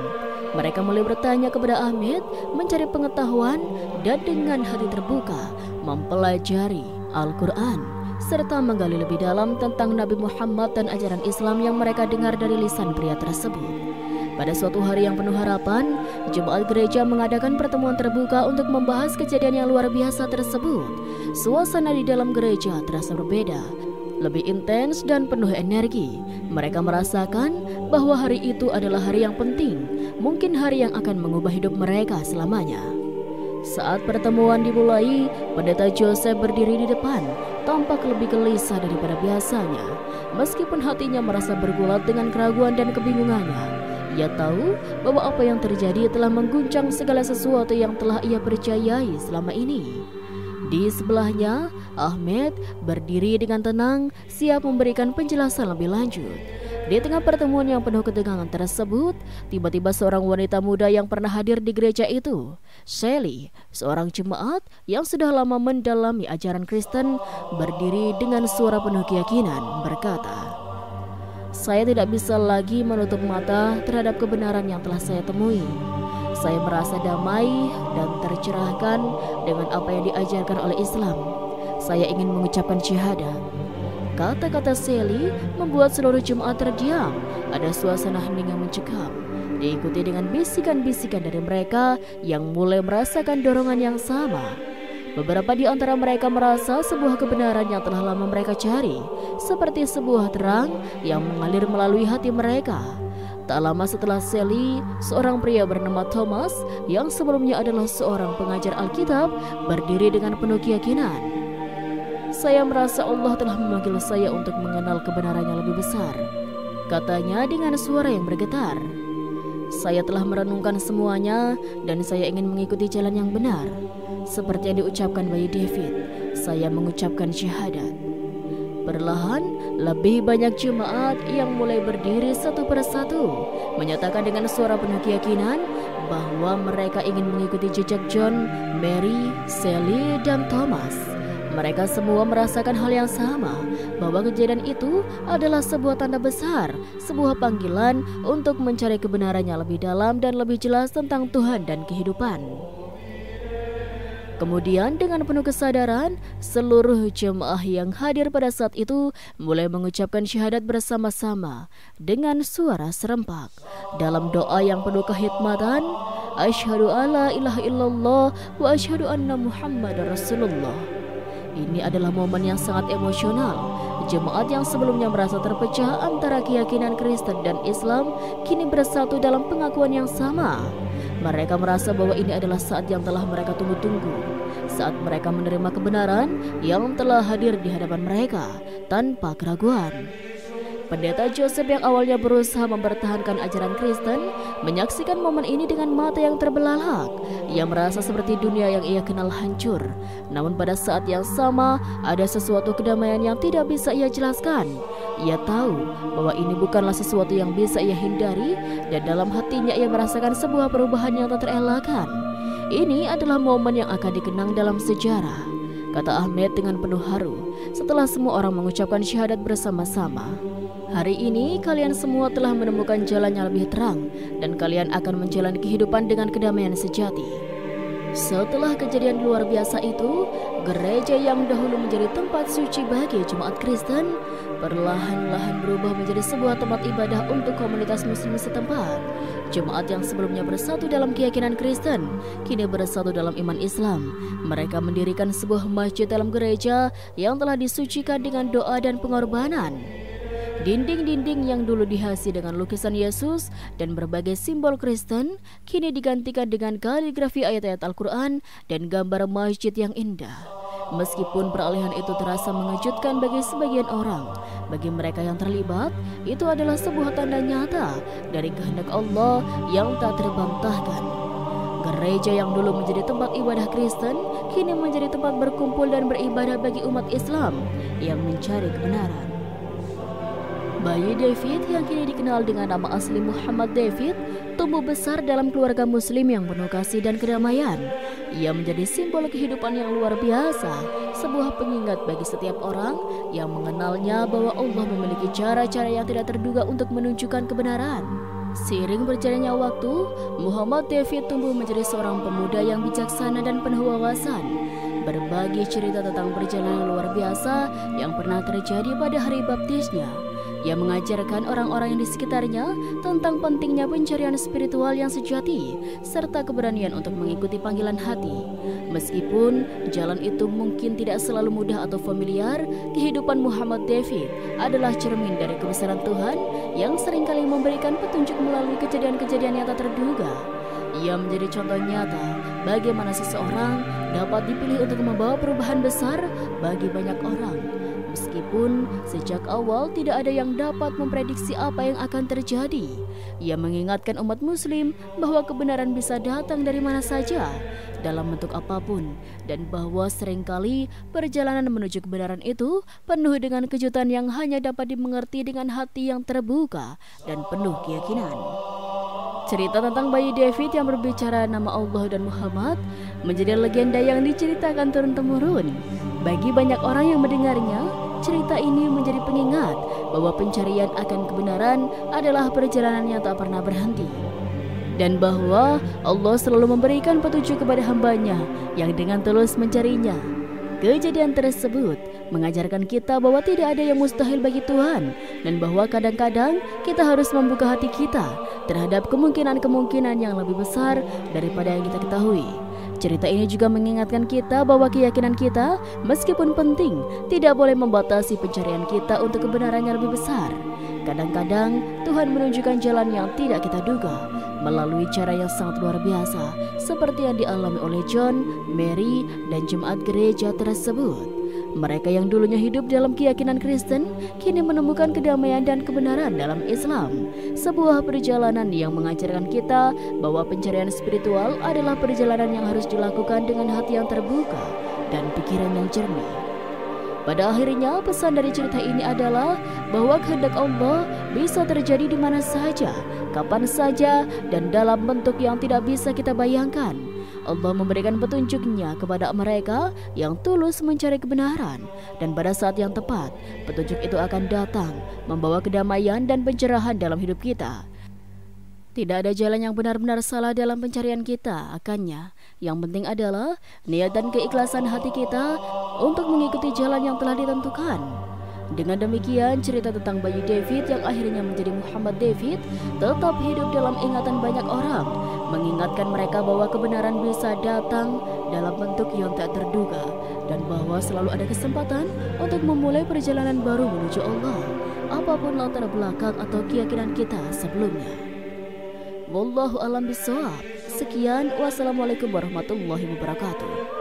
Mereka mulai bertanya kepada Ahmed, mencari pengetahuan, dan dengan hati terbuka mempelajari Al-Quran, serta menggali lebih dalam tentang Nabi Muhammad dan ajaran Islam yang mereka dengar dari lisan pria tersebut. Pada suatu hari yang penuh harapan, jemaat gereja mengadakan pertemuan terbuka untuk membahas kejadian yang luar biasa tersebut. Suasana di dalam gereja terasa berbeda, lebih intens dan penuh energi. Mereka merasakan bahwa hari itu adalah hari yang penting, mungkin hari yang akan mengubah hidup mereka selamanya. Saat pertemuan dimulai, Pendeta Joseph berdiri di depan, tampak lebih gelisah daripada biasanya. Meskipun hatinya merasa bergulat dengan keraguan dan kebingungannya, Ia tahu bahwa apa yang terjadi telah mengguncang segala sesuatu yang telah ia percayai selama ini. Di sebelahnya, Ahmed berdiri dengan tenang, siap memberikan penjelasan lebih lanjut. Di tengah pertemuan yang penuh ketegangan tersebut, tiba-tiba seorang wanita muda yang pernah hadir di gereja itu, Sally, seorang jemaat yang sudah lama mendalami ajaran Kristen, berdiri dengan suara penuh keyakinan, berkata, "Saya tidak bisa lagi menutup mata terhadap kebenaran yang telah saya temui. Saya merasa damai dan tercerahkan dengan apa yang diajarkan oleh Islam. Saya ingin mengucapkan syahadat." Kata-kata Sally membuat seluruh jemaat terdiam. Ada suasana hening yang mencekam, diikuti dengan bisikan-bisikan dari mereka yang mulai merasakan dorongan yang sama. Beberapa di antara mereka merasa sebuah kebenaran yang telah lama mereka cari, seperti sebuah terang yang mengalir melalui hati mereka. Tak lama setelah Sally, seorang pria bernama Thomas yang sebelumnya adalah seorang pengajar Alkitab berdiri dengan penuh keyakinan. "Saya merasa Allah telah memanggil saya untuk mengenal kebenaran yang lebih besar," katanya dengan suara yang bergetar. "Saya telah merenungkan semuanya dan saya ingin mengikuti jalan yang benar. Seperti yang diucapkan bayi David, saya mengucapkan syahadat." Perlahan, lebih banyak jemaat yang mulai berdiri satu persatu, menyatakan dengan suara penuh keyakinan bahwa mereka ingin mengikuti jejak John, Mary, Sally, dan Thomas. Mereka semua merasakan hal yang sama, bahwa kejadian itu adalah sebuah tanda besar, sebuah panggilan untuk mencari kebenaran yang lebih dalam dan lebih jelas tentang Tuhan dan kehidupan. Kemudian dengan penuh kesadaran, seluruh jemaah yang hadir pada saat itu mulai mengucapkan syahadat bersama-sama dengan suara serempak. Dalam doa yang penuh kehikmatan, "Asyhadu alla ilaha illallah wa asyhadu anna Muhammadar Rasulullah." Ini adalah momen yang sangat emosional. Jemaat yang sebelumnya merasa terpecah antara keyakinan Kristen dan Islam kini bersatu dalam pengakuan yang sama. Mereka merasa bahwa ini adalah saat yang telah mereka tunggu-tunggu, saat mereka menerima kebenaran yang telah hadir di hadapan mereka tanpa keraguan. Pendeta Joseph yang awalnya berusaha mempertahankan ajaran Kristen menyaksikan momen ini dengan mata yang terbelalak. Ia merasa seperti dunia yang ia kenal hancur. Namun pada saat yang sama ada sesuatu kedamaian yang tidak bisa ia jelaskan. Ia tahu bahwa ini bukanlah sesuatu yang bisa ia hindari, dan dalam hatinya ia merasakan sebuah perubahan yang tak terelakkan. Ini adalah momen yang akan dikenang dalam sejarah, kata Ahmed dengan penuh haru setelah semua orang mengucapkan syahadat bersama-sama. "Hari ini kalian semua telah menemukan jalan yang lebih terang, dan kalian akan menjalani kehidupan dengan kedamaian sejati." Setelah kejadian luar biasa itu, gereja yang dahulu menjadi tempat suci bagi jemaat Kristen perlahan-lahan berubah menjadi sebuah tempat ibadah untuk komunitas muslim setempat. Jemaat yang sebelumnya bersatu dalam keyakinan Kristen kini bersatu dalam iman Islam. Mereka mendirikan sebuah masjid dalam gereja yang telah disucikan dengan doa dan pengorbanan. Dinding-dinding yang dulu dihiasi dengan lukisan Yesus dan berbagai simbol Kristen kini digantikan dengan kaligrafi ayat-ayat Al-Quran dan gambar masjid yang indah. Meskipun peralihan itu terasa mengejutkan bagi sebagian orang, bagi mereka yang terlibat, itu adalah sebuah tanda nyata dari kehendak Allah yang tak terbantahkan. Gereja yang dulu menjadi tempat ibadah Kristen kini menjadi tempat berkumpul dan beribadah bagi umat Islam yang mencari kebenaran. Bayi David yang kini dikenal dengan nama asli Muhammad David tumbuh besar dalam keluarga muslim yang penuh kasih dan kedamaian. Ia menjadi simbol kehidupan yang luar biasa, sebuah pengingat bagi setiap orang yang mengenalnya bahwa Allah memiliki cara-cara yang tidak terduga untuk menunjukkan kebenaran. Seiring berjalannya waktu, Muhammad David tumbuh menjadi seorang pemuda yang bijaksana dan penuh wawasan. Berbagi cerita tentang perjalanan luar biasa yang pernah terjadi pada hari baptisnya. Ia mengajarkan orang-orang yang di sekitarnya tentang pentingnya pencarian spiritual yang sejati serta keberanian untuk mengikuti panggilan hati. Meskipun jalan itu mungkin tidak selalu mudah atau familiar, kehidupan Muhammad David adalah cermin dari kebesaran Tuhan yang seringkali memberikan petunjuk melalui kejadian-kejadian yang tak terduga. Ia menjadi contoh nyata bagaimana seseorang dapat dipilih untuk membawa perubahan besar bagi banyak orang. Meskipun sejak awal tidak ada yang dapat memprediksi apa yang akan terjadi, ia mengingatkan umat muslim bahwa kebenaran bisa datang dari mana saja, dalam bentuk apapun, dan bahwa seringkali perjalanan menuju kebenaran itu penuh dengan kejutan yang hanya dapat dimengerti dengan hati yang terbuka dan penuh keyakinan. Cerita tentang bayi David yang berbicara nama Allah dan Muhammad menjadi legenda yang diceritakan turun-temurun. Bagi banyak orang yang mendengarnya, cerita ini menjadi pengingat bahwa pencarian akan kebenaran adalah perjalanan yang tak pernah berhenti, dan bahwa Allah selalu memberikan petunjuk kepada hambanya yang dengan tulus mencarinya. Kejadian tersebut mengajarkan kita bahwa tidak ada yang mustahil bagi Tuhan, dan bahwa kadang-kadang kita harus membuka hati kita terhadap kemungkinan-kemungkinan yang lebih besar daripada yang kita ketahui. Cerita ini juga mengingatkan kita bahwa keyakinan kita, meskipun penting, tidak boleh membatasi pencarian kita untuk kebenaran yang lebih besar. Kadang-kadang Tuhan menunjukkan jalan yang tidak kita duga melalui cara yang sangat luar biasa, seperti yang dialami oleh John, Mary, dan jemaat gereja tersebut. Mereka yang dulunya hidup dalam keyakinan Kristen kini menemukan kedamaian dan kebenaran dalam Islam. Sebuah perjalanan yang mengajarkan kita bahwa pencarian spiritual adalah perjalanan yang harus dilakukan dengan hati yang terbuka dan pikiran yang jernih. Pada akhirnya, pesan dari cerita ini adalah bahwa kehendak Allah bisa terjadi di mana saja, kapan saja, dan dalam bentuk yang tidak bisa kita bayangkan. Allah memberikan petunjuknya kepada mereka yang tulus mencari kebenaran, dan pada saat yang tepat, petunjuk itu akan datang, membawa kedamaian dan pencerahan dalam hidup kita. Tidak ada jalan yang benar-benar salah dalam pencarian kita, akannya yang penting adalah niat dan keikhlasan hati kita untuk mengikuti jalan yang telah ditentukan. Dengan demikian, cerita tentang bayi David yang akhirnya menjadi Muhammad David tetap hidup dalam ingatan banyak orang, mengingatkan mereka bahwa kebenaran bisa datang dalam bentuk yang tak terduga, dan bahwa selalu ada kesempatan untuk memulai perjalanan baru menuju Allah, apapun latar belakang atau keyakinan kita sebelumnya. Wallahu a'lam bishawab. Sekian, wassalamualaikum warahmatullahi wabarakatuh.